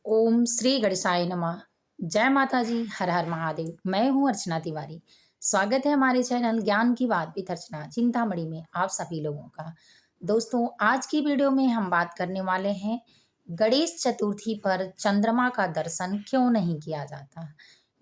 ओम श्री गणेशाय नमः। जय माता जी, हर हर महादेव। मैं हूँ अर्चना तिवारी। स्वागत है हमारे चैनल ज्ञान की बात विद अर्चना चिंतामणि में आप सभी लोगों का। दोस्तों, आज की वीडियो में हम बात करने वाले हैं गणेश चतुर्थी पर चंद्रमा का दर्शन क्यों नहीं किया जाता।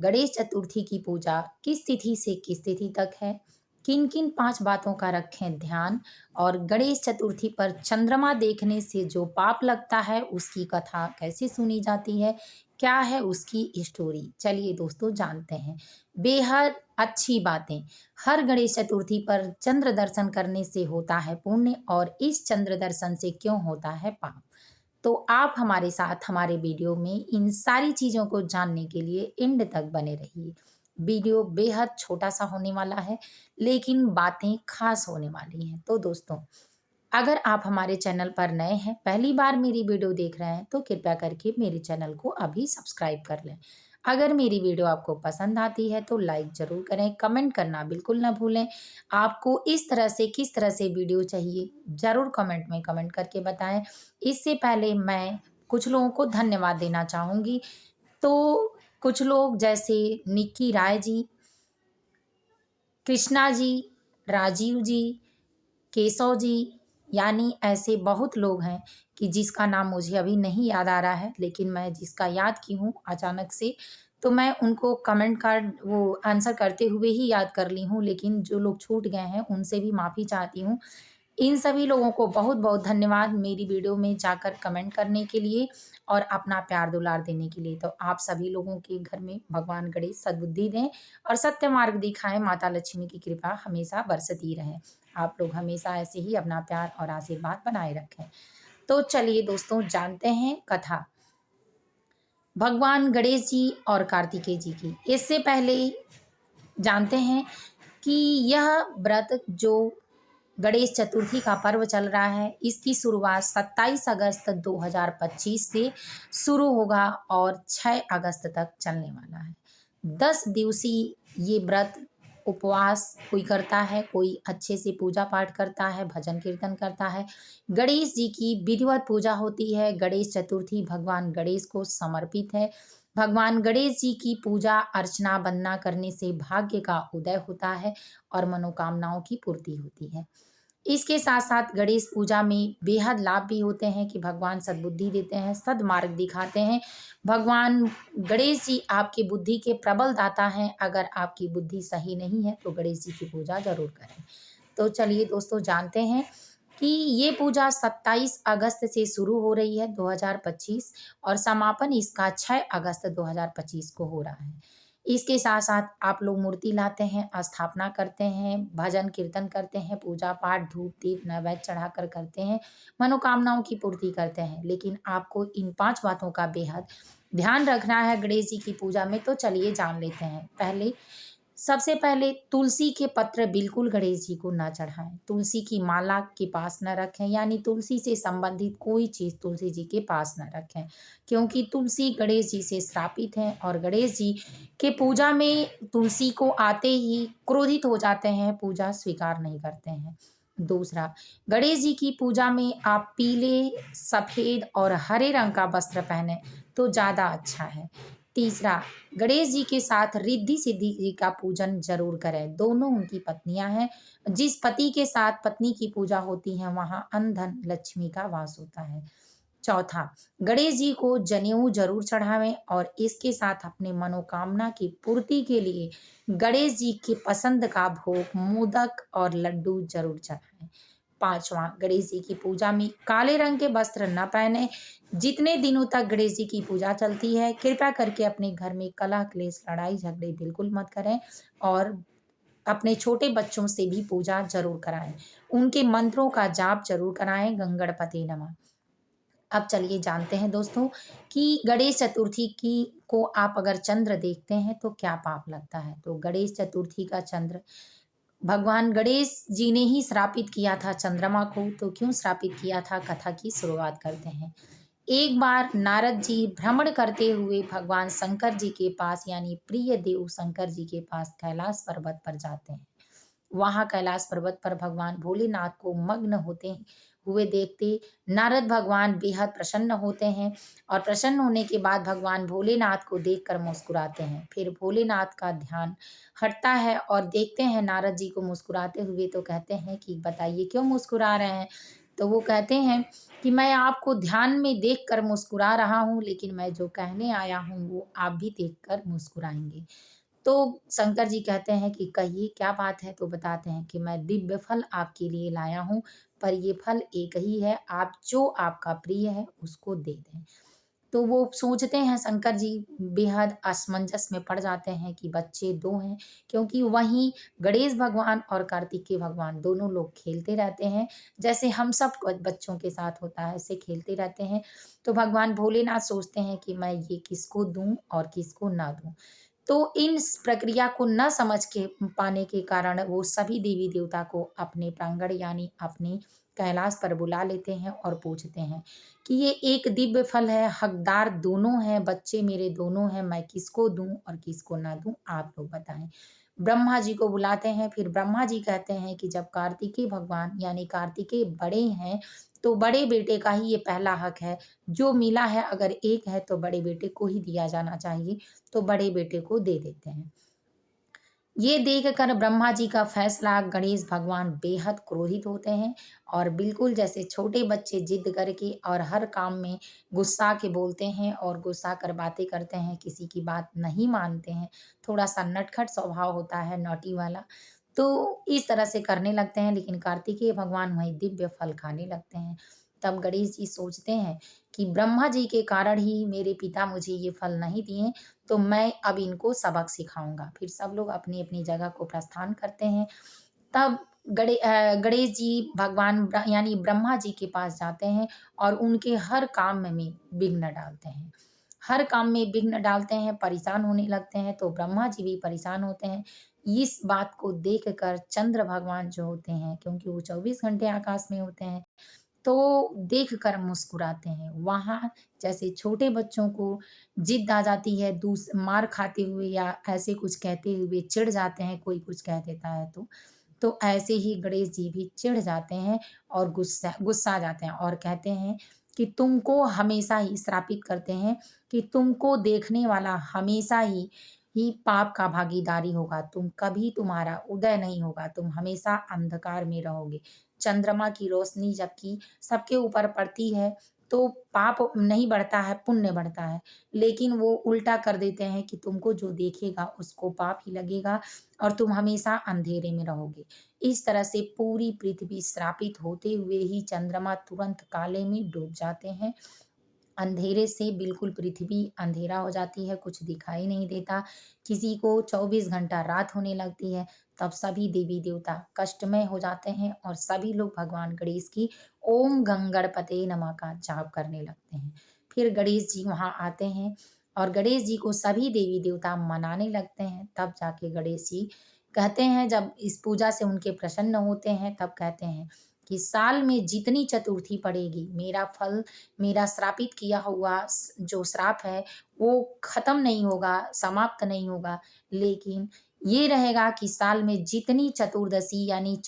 गणेश चतुर्थी की पूजा किस तिथि से किस तिथि तक है, किन किन 5 बातों का रखें ध्यान, और गणेश चतुर्थी पर चंद्रमा देखने से जो पाप लगता है उसकी कथा कैसे सुनी जाती है, क्या है उसकी स्टोरी। चलिए दोस्तों, जानते हैं। बेहद अच्छी बातें। हर गणेश चतुर्थी पर चंद्र दर्शन करने से होता है पुण्य, और इस चंद्र दर्शन से क्यों होता है पाप। तो आप हमारे साथ हमारे वीडियो में इन सारी चीज़ों को जानने के लिए एंड तक बने रहिए। वीडियो बेहद छोटा सा होने वाला है, लेकिन बातें खास होने वाली हैं। तो दोस्तों, अगर आप हमारे चैनल पर नए हैं, पहली बार मेरी वीडियो देख रहे हैं, तो कृपया करके मेरे चैनल को अभी सब्सक्राइब कर लें। अगर मेरी वीडियो आपको पसंद आती है तो लाइक ज़रूर करें, कमेंट करना बिल्कुल ना भूलें। आपको इस तरह से किस तरह से वीडियो चाहिए, ज़रूर कमेंट में कमेंट करके बताएं। इससे पहले मैं कुछ लोगों को धन्यवाद देना चाहूँगी। तो कुछ लोग जैसे निक्की राय जी, कृष्णा जी, राजीव जी, केशव जी, यानी ऐसे बहुत लोग हैं कि जिसका नाम मुझे अभी नहीं याद आ रहा है, लेकिन मैं जिसका याद की हूँ अचानक से, तो मैं उनको कमेंट कार्ड वो आंसर करते हुए ही याद कर ली हूँ, लेकिन जो लोग छूट गए हैं उनसे भी माफ़ी चाहती हूँ। इन सभी लोगों को बहुत-बहुत धन्यवाद मेरी वीडियो में जाकर कमेंट करने के लिए और अपना प्यार दुलार देने के लिए। तो आप सभी लोगों के घर में भगवान गणेश सद्बुद्धि दें और सत्य मार्ग दिखाएँ। माता लक्ष्मी की कृपा हमेशा बरसती रहे। आप लोग हमेशा ऐसे ही अपना प्यार और आशीर्वाद बनाए रखें। तो चलिए दोस्तों, जानते हैं कथा भगवान गणेश जी और कार्तिकेय जी की। इससे पहले जानते हैं कि यह व्रत जो गणेश चतुर्थी का पर्व चल रहा है, इसकी शुरुआत 27 अगस्त 2025 से शुरू होगा और 6 अगस्त तक चलने वाला है। 10 दिवसीय ये व्रत उपवास कोई करता है, कोई अच्छे से पूजा पाठ करता है, भजन कीर्तन करता है। गणेश जी की विधिवत पूजा होती है। गणेश चतुर्थी भगवान गणेश को समर्पित है। भगवान गणेश जी की पूजा अर्चना वंदना करने से भाग्य का उदय होता है और मनोकामनाओं की पूर्ति होती है। इसके साथ-साथ गणेश पूजा में बेहद लाभ भी होते हैं कि भगवान सद्बुद्धि देते हैं, सद्मार्ग दिखाते हैं। भगवान गणेश जी आपकी बुद्धि के प्रबल दाता हैं। अगर आपकी बुद्धि सही नहीं है तो गणेश जी की पूजा ज़रूर करें। तो चलिए दोस्तों, जानते हैं कि ये पूजा 27 अगस्त से शुरू हो रही है 2025, और समापन इसका 6 अगस्त 2025 को हो रहा है। इसके साथ-साथ आप लोग मूर्ति लाते हैं, स्थापना करते हैं, भजन कीर्तन करते हैं, पूजा-पाठ, धूप-दीप नैवेद्य चढ़ाकर करते हैं, मनोकामनाओं की पूर्ति करते हैं। लेकिन आपको इन 5 बातों का बेहद ध्यान रखना है गणेश जी की पूजा में। तो चलिए जान लेते हैं। सबसे पहले तुलसी के पत्र बिल्कुल गणेश जी को ना चढ़ाएँ। तुलसी की माला के पास न रखें, यानी तुलसी से संबंधित कोई चीज़ तुलसी जी के पास न रखें, क्योंकि तुलसी गणेश जी से श्रापित हैं और गणेश जी के पूजा में तुलसी को आते ही क्रोधित हो जाते हैं, पूजा स्वीकार नहीं करते हैं। दूसरा, गणेश जी की पूजा में आप पीले, सफ़ेद और हरे रंग का वस्त्र पहनें तो ज़्यादा अच्छा है। तीसरा, गणेश जी के साथ रिद्धि सिद्धि जी का पूजन जरूर करें। दोनों उनकी पत्नियां हैं। जिस पति के साथ पत्नी की पूजा होती है वहां अन्न धन लक्ष्मी का वास होता है। चौथा, गणेश जी को जनेऊ जरूर चढ़ावें और इसके साथ अपने मनोकामना की पूर्ति के लिए गणेश जी की पसंद का भोग मोदक और लड्डू जरूर चढ़ाएं। पांचवा, गणेश जी की पूजा में काले रंग के वस्त्र न पहने। जितने दिनों तक गणेश जी की पूजा चलती है, कृपया करके अपने घर में कलह क्लेश लड़ाई झगड़े बिल्कुल मत करें, और अपने छोटे बच्चों से भी पूजा जरूर कराएं। उनके मंत्रों का जाप जरूर कराएं। गंगणपति नमः। अब चलिए जानते हैं दोस्तों कि गणेश चतुर्थी की को आप अगर चंद्र देखते हैं तो क्या पाप लगता है। तो गणेश चतुर्थी का चंद्र भगवान गणेश जी ने ही श्रापित किया था चंद्रमा को। तो क्यों श्रापित किया था, कथा की शुरुआत करते हैं। एक बार नारद जी भ्रमण करते हुए भगवान शंकर जी के पास, यानी प्रिय देव शंकर जी के पास कैलाश पर्वत पर जाते हैं। वहां कैलाश पर्वत पर भगवान भोलेनाथ को मग्न हुए देखते नारद भगवान बेहद प्रसन्न होते हैं और प्रसन्न होने के बाद भगवान भोलेनाथ को देखकर मुस्कुराते हैं। फिर भोलेनाथ का ध्यान हटता है और देखते हैं नारद जी को मुस्कुराते हुए, तो कहते हैं कि बताइए क्यों मुस्कुरा रहे हैं? तो वो कहते हैं कि मैं आपको ध्यान में देखकर मुस्कुरा रहा हूँ, लेकिन मैं जो कहने आया हूँ वो आप भी देखकर मुस्कुराएँगे। तो शंकर जी कहते हैं कि कहिए क्या बात है? तो बताते हैं कि मैं दिव्य फल आपके लिए लाया हूँ, पर ये फल एक ही है, आप जो आपका प्रिय है उसको दे दें। तो वो सोचते हैं शंकर जी, बेहद असमंजस में पड़ जाते हैं कि बच्चे 2 हैं, क्योंकि वहीं गणेश भगवान और कार्तिकेय भगवान दोनों लोग खेलते रहते हैं। जैसे हम सब बच्चों के साथ होता है, ऐसे खेलते रहते हैं। तो भगवान भोलेनाथ सोचते हैं कि मैं ये किसको दूँ और किसको ना दूँ। तो इन प्रक्रिया को न समझ के पाने के कारण वो सभी देवी-देवता को अपने प्रांगण यानी अपने कैलाश पर बुला लेते हैं और पूछते हैं कि ये एक दिव्य फल है, हकदार दोनों हैं, बच्चे मेरे दोनों हैं, मैं किसको दूँ और किसको ना दूँ, आप लोग बताएँ। ब्रह्मा जी को बुलाते हैं, फिर ब्रह्मा जी कहते हैं कि जब कार्तिकेय भगवान यानी कार्तिकेय बड़े हैं, तो बड़े बेटे का ही ये पहला हक है। जो मिला है अगर एक है तो बड़े बेटे को ही दिया जाना चाहिए। तो बड़े बेटे को दे देते हैं। ये देखकर ब्रह्मा जी का फैसला गणेश भगवान बेहद क्रोधित होते हैं और बिल्कुल जैसे छोटे बच्चे जिद करके और हर काम में गुस्सा के बोलते हैं और गुस्सा कर बातें करते हैं, किसी की बात नहीं मानते हैं, थोड़ा-सा नटखट स्वभाव होता है, नॉटी वाला। तो इस तरह से करने लगते हैं, लेकिन कार्तिकेय भगवान वहीं दिव्य फल खाने लगते हैं। तब गणेश जी सोचते हैं कि ब्रह्मा जी के कारण ही मेरे पिता मुझे ये फल नहीं दिए, तो मैं अब इनको सबक सिखाऊँगा। फिर सब लोग अपनी-अपनी जगह को प्रस्थान करते हैं। तब गणेश जी भगवान यानी ब्रह्मा जी के पास जाते हैं और उनके हर काम में विघ्न डालते हैं। हर काम में विघ्न डालते हैं, परेशान होने लगते हैं, तो ब्रह्मा जी भी परेशान होते हैं। इस बात को देखकर चंद्र भगवान जो होते हैं, क्योंकि वो 24 घंटे आकाश में होते हैं, तो देखकर मुस्कुराते हैं। वहाँ जैसे छोटे बच्चों को जिद आ जाती है मार खाते हुए या ऐसे कुछ कहते हुए चिढ़ जाते हैं, कोई कुछ कह देता है तो ऐसे ही गणेश जी भी चिढ़ जाते हैं और गुस्सा गुस्सा आ जाते हैं और कहते हैं कि तुमको हमेशा ही श्रापित करते हैं कि तुमको देखने वाला हमेशा ही पाप का भागीदारी होगा। तुम्हारा उदय नहीं होगा, तुम हमेशा अंधकार में रहोगे। चंद्रमा की रोशनी जबकि सबके ऊपर पड़ती है, तो पाप नहीं बढ़ता है, पुण्य बढ़ता है। लेकिन वो उल्टा कर देते हैं कि तुमको जो देखेगा उसको पाप ही लगेगा और तुम हमेशा अंधेरे में रहोगे। इस तरह से पूरी पृथ्वी श्रापित होते हुए ही चंद्रमा तुरंत काले में डूब जाते हैं। अंधेरे से बिल्कुल पृथ्वी अंधेरा हो जाती है, कुछ दिखाई नहीं देता। किसी को 24 घंटा रात होने लगती है, तब सभी देवी-देवता कष्टमय हो जाते हैं और सभी लोग भगवान गणेश की ओम गंगणपते नमः का जाप करने लगते हैं। फिर गणेश जी वहाँ आते हैं और गणेश जी को सभी देवी-देवता मनाने लगते हैं। तब जाके गणेश जी कहते हैं, जब इस पूजा से उनके प्रसन्न होते हैं, तब कहते हैं कि साल में जितनी चतुर्थी पड़ेगी, मेरा श्रापित किया हुआ जो श्राप है वो खत्म नहीं होगा, समाप्त नहीं होगा, लेकिन ये रहेगा कि साल में जितनी चतुर्दशी यानी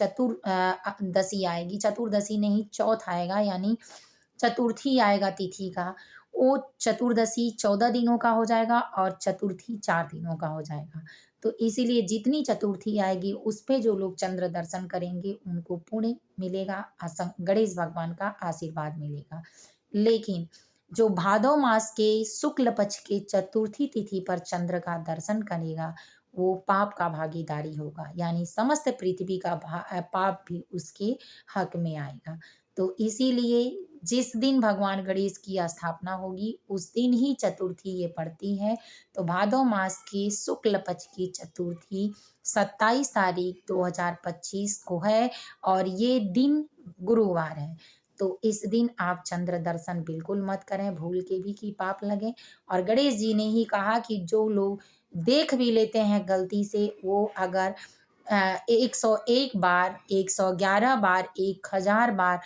दशी आएगी, चतुर्दशी नहीं चौथ आएगा यानी चतुर्थी आएगा तिथि का, वो चतुर्दशी 14 दिनों का हो जाएगा और चतुर्थी 4 दिनों का हो जाएगा। तो इसीलिए जितनी चतुर्थी आएगी उस पे जो लोग चंद्र दर्शन करेंगे उनको पुण्य मिलेगा, गणेश भगवान का आशीर्वाद मिलेगा। लेकिन जो भादव मास के शुक्ल पक्ष के चतुर्थी तिथि पर चंद्र का दर्शन करेगा, वो पाप का भागीदारी होगा, यानी समस्त पृथ्वी का पाप भी उसके हक में आएगा। तो इसीलिए जिस दिन भगवान गणेश की स्थापना होगी उस दिन ही चतुर्थी ये पड़ती है। तो भादव मास की शुक्ल पक्ष की चतुर्थी 27 तारीख 2025 को है और ये दिन गुरुवार है। तो इस दिन आप चंद्र दर्शन बिल्कुल मत करें, भूल के भी कि पाप लगे। और गणेश जी ने ही कहा कि जो लोग देख भी लेते हैं गलती से, वो अगर 101 बार, 111 बार, 1000 बार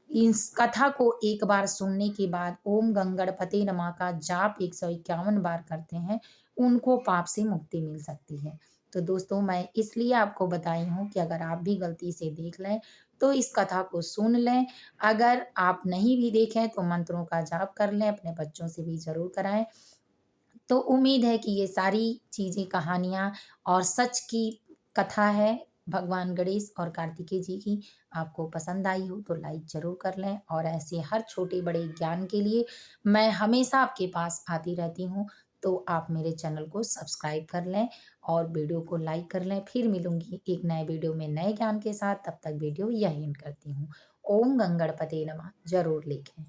इस कथा को एक बार सुनने के बाद ओम गंगणपते नमः का जाप 151 बार करते हैं, उनको पाप से मुक्ति मिल सकती है। तो दोस्तों, मैं इसलिए आपको बताई हूँ कि अगर आप भी गलती से देख लें तो इस कथा को सुन लें। अगर आप नहीं भी देखें तो मंत्रों का जाप कर लें, अपने बच्चों से भी ज़रूर कराएँ। तो उम्मीद है कि ये सारी चीज़ें, कहानियाँ और सच की कथा है भगवान गणेश और कार्तिकेय जी की, आपको पसंद आई हो तो लाइक ज़रूर कर लें। और ऐसे हर छोटे-बड़े ज्ञान के लिए मैं हमेशा आपके पास आती रहती हूँ, तो आप मेरे चैनल को सब्सक्राइब कर लें और वीडियो को लाइक कर लें। फिर मिलूँगी एक नए वीडियो में नए ज्ञान के साथ, तब तक वीडियो यहीं एंड करती हूँ। ओम गंगणपते नमः ज़रूर लिखें।